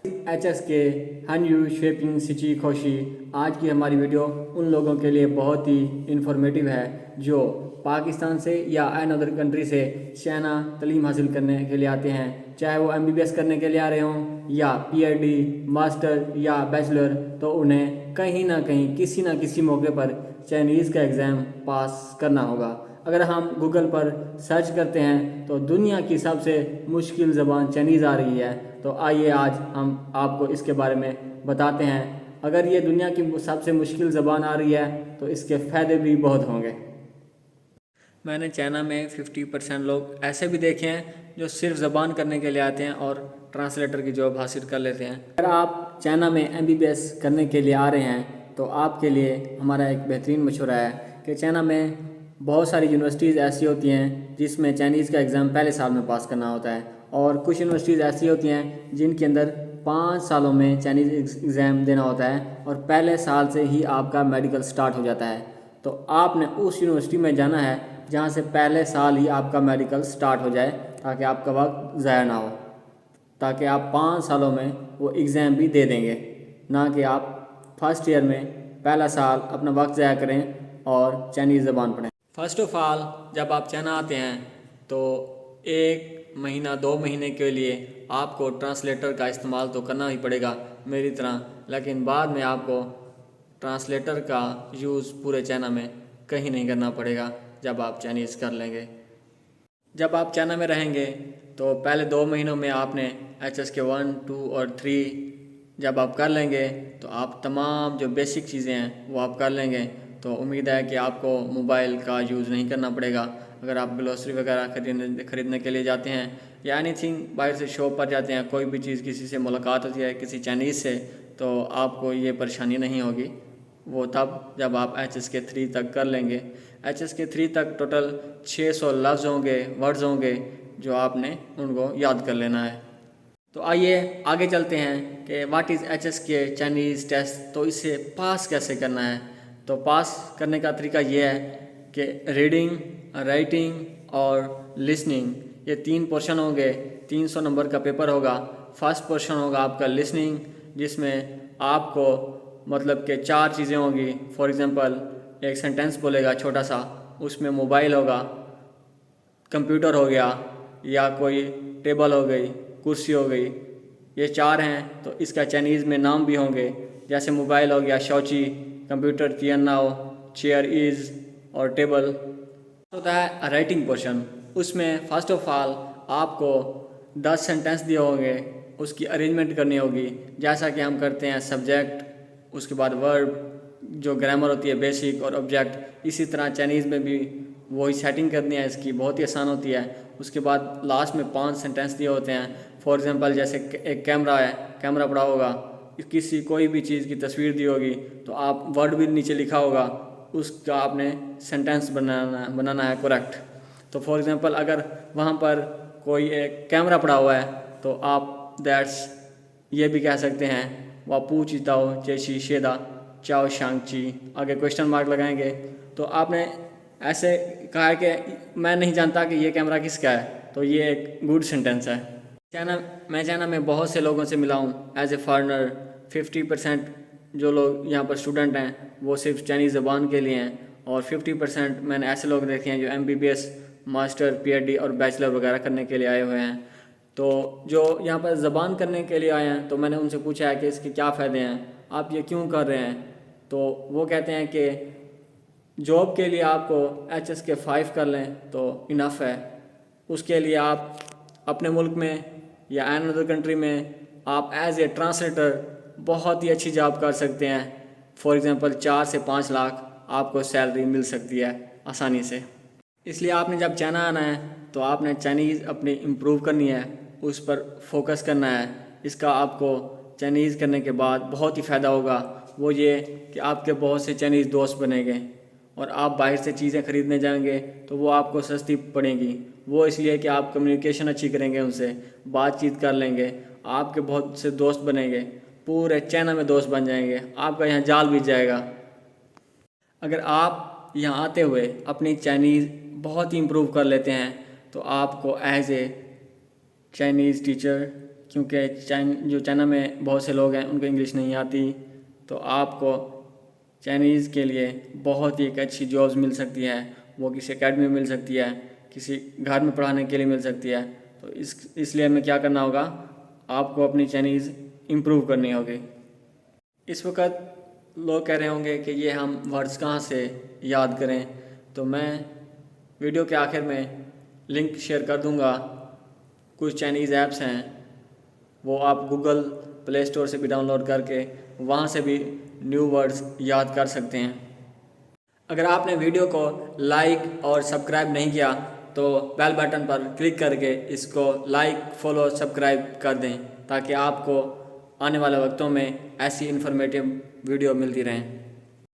HS के हनयू shaping सिची खोशी। आज की हमारी वीडियो उन लोगों के लिए बहुत ही इंफॉर्मेटिव है जो पाकिस्तान से या अनदर कंट्री से चाइना तालीम हासिल करने के लिए आते हैं, चाहे वो एमबीबीएस करने के लिए आ रहे हों या पीएचडी, मास्टर या बैचलर, तो उन्हें कहीं ना कहीं किसी ना किसी मौके पर चाइनीज़ का एग्ज़ाम पास करना होगा। अगर हम गूगल पर सर्च करते हैं तो दुनिया की सबसे मुश्किल ज़बान चाइनीज़ आ रही है। तो आइए आज हम आपको इसके बारे में बताते हैं। अगर ये दुनिया की सबसे मुश्किल ज़बान आ रही है तो इसके फ़ायदे भी बहुत होंगे। मैंने चाइना में 50% लोग ऐसे भी देखे हैं जो सिर्फ ज़बान करने के लिए आते हैं और ट्रांसलेटर की जॉब हासिल कर लेते हैं। अगर आप चाइना में एमबीबीएस करने के लिए आ रहे हैं तो आपके लिए हमारा एक बेहतरीन मशवरा है कि चाइना में बहुत सारी यूनिवर्सिटीज़ ऐसी होती हैं जिसमें चाइनीज़ का एग्ज़ाम पहले साल में पास करना होता है, और कुछ यूनिवर्सिटीज़ ऐसी होती हैं जिनके अंदर 5 सालों में चाइनीज़ एग्ज़ाम देना होता है और पहले साल से ही आपका मेडिकल स्टार्ट हो जाता है। तो आपने उस यूनिवर्सिटी में जाना है जहाँ से पहले साल ही आपका मेडिकल स्टार्ट हो जाए, ताकि आपका वक्त ज़ाया ना हो, ताकि आप 5 सालों में वो एग्ज़ाम भी दे देंगे, ना कि आप फर्स्ट ईयर में पहला साल अपना वक्त ज़ाया करें और चाइनीज़ ज़बान पढ़ें। फ़र्स्ट ऑफ़ ऑल जब आप चाइना आते हैं तो 1 महीना 2 महीने के लिए आपको ट्रांसलेटर का इस्तेमाल तो करना ही पड़ेगा मेरी तरह, लेकिन बाद में आपको ट्रांसलेटर का यूज़ पूरे चाइना में कहीं नहीं करना पड़ेगा जब आप चाइनीज़ कर लेंगे। जब आप चाइना में रहेंगे तो पहले 2 महीनों में आपने एचएस के 1, 2 और 3 जब आप कर लेंगे तो आप तमाम जो बेसिक चीज़ें हैं वो आप कर लेंगे। तो उम्मीद है कि आपको मोबाइल का यूज़ नहीं करना पड़ेगा। अगर आप ग्रोसरी वगैरह खरीदने के लिए जाते हैं या एनीथिंग बाहर से शॉप पर जाते हैं, कोई भी चीज़ किसी से मुलाकात होती है किसी चाइनीज़ से, तो आपको ये परेशानी नहीं होगी। वो तब जब आप एचएस के 3 तक कर लेंगे। एचएस के 3 तक टोटल 600 लफ्ज़ होंगे, वर्ड्स होंगे जो आपने उनको याद कर लेना है। तो आइए आगे चलते हैं कि व्हाट इज़ एचएस के चाइनीज़ टेस्ट, तो इसे पास कैसे करना है। तो पास करने का तरीका ये है कि रीडिंग, राइटिंग और लिसनिंग, ये 3 पोर्शन होंगे। 300 नंबर का पेपर होगा। फर्स्ट पोर्शन होगा आपका लिसनिंग, जिसमें आपको मतलब कि 4 चीज़ें होंगी। फॉर एग्ज़ाम्पल एक सेंटेंस बोलेगा छोटा सा, उसमें मोबाइल होगा, कंप्यूटर हो गया, या कोई टेबल हो गई, कुर्सी हो गई, ये 4 हैं। तो इसका चाइनीज़ में नाम भी होंगे, जैसे मोबाइल हो गया शौची, कंप्यूटर तियन्नाओ, चेयर इज़, और टेबल होता है राइटिंग पोर्शन। उसमें फ़र्स्ट ऑफ ऑल आपको 10 सेंटेंस दिए होंगे, उसकी अरेंजमेंट करनी होगी जैसा कि हम करते हैं सब्जेक्ट, उसके बाद वर्ब, जो ग्रामर होती है बेसिक, और ऑब्जेक्ट। इसी तरह चाइनीज़ में भी वही सेटिंग करनी है, इसकी बहुत ही आसान होती है। उसके बाद लास्ट में 5 सेंटेंस दिए होते हैं। फॉर एग्ज़ाम्पल जैसे एक कैमरा है, कैमरा पड़ा होगा, किसी कोई भी चीज़ की तस्वीर दी होगी तो आप वर्ड भी नीचे लिखा होगा, उसका आपने सेंटेंस बनाना है करेक्ट। तो फॉर एग्ज़ाम्पल अगर वहाँ पर कोई एक कैमरा पड़ा हुआ है तो आप दैट्स ये भी कह सकते हैं वापू चिताओ चेशी शेदा चाओ शांगची, आगे क्वेश्चन मार्क लगाएंगे। तो आपने ऐसे कहा है कि मैं नहीं जानता कि ये कैमरा किसका है, तो ये एक गुड सेंटेंस है। मैं चाइना में बहुत से लोगों से मिला हूँ एज ए फॉरेनर। 50% जो लोग यहाँ पर स्टूडेंट हैं वो सिर्फ चाइनीज़ ज़बान के लिए हैं, और 50% मैंने ऐसे लोग देखे हैं जो एमबीबीएस, मास्टर, पीएचडी और बैचलर वगैरह करने के लिए आए हुए हैं। तो जो यहाँ पर ज़बान करने के लिए आए हैं तो मैंने उनसे पूछा है कि इसके क्या फ़ायदे हैं, आप ये क्यों कर रहे हैं। तो वो कहते हैं कि जॉब के लिए आपको एचएस के 5 कर लें तो इनफ है। उसके लिए आप अपने मुल्क में या अनदर कंट्री में आप एज ए ट्रांसलेटर बहुत ही अच्छी जॉब कर सकते हैं। फॉर एग्ज़ाम्पल 4 से 5 लाख आपको सैलरी मिल सकती है आसानी से। इसलिए आपने जब चाइना आना है तो आपने चाइनीज़ अपनी इम्प्रूव करनी है, उस पर फोकस करना है। इसका आपको चाइनीज़ करने के बाद बहुत ही फ़ायदा होगा, वो ये कि आपके बहुत से चाइनीज़ दोस्त बनेंगे, और आप बाहर से चीज़ें ख़रीदने जाएंगे तो वो आपको सस्ती पड़ेंगी। वो इसलिए कि आप कम्युनिकेशन अच्छी करेंगे, उनसे बातचीत कर लेंगे, आपके बहुत से दोस्त बनेंगे, पूरे चाइना में दोस्त बन जाएंगे, आपका यहाँ जाल बिछ जाएगा। अगर आप यहाँ आते हुए अपनी चाइनीज़ बहुत ही इम्प्रूव कर लेते हैं तो आपको एज ए चाइनीज़ टीचर क्योंकि जो चाइना में बहुत से लोग हैं उनको इंग्लिश नहीं आती, तो आपको चाइनीज़ के लिए बहुत ही एक अच्छी जॉब्स मिल सकती है। वो किसी एकेडमी में मिल सकती है, किसी घर में पढ़ाने के लिए मिल सकती है। तो इसलिए हमें क्या करना होगा, आपको अपनी चाइनीज़ इम्प्रूव करनी होगी। इस वक्त लोग कह रहे होंगे कि ये हम वर्ड्स कहाँ से याद करें, तो मैं वीडियो के आखिर में लिंक शेयर कर दूंगा। कुछ चाइनीज़ ऐप्स हैं, वो आप गूगल प्ले स्टोर से भी डाउनलोड करके वहाँ से भी न्यू वर्ड्स याद कर सकते हैं। अगर आपने वीडियो को लाइक और सब्सक्राइब नहीं किया तो बेल बटन पर क्लिक करके इसको लाइक, फॉलो, सब्सक्राइब कर दें, ताकि आपको आने वाले वक्तों में ऐसी इन्फॉर्मेटिव वीडियो मिलती रहें।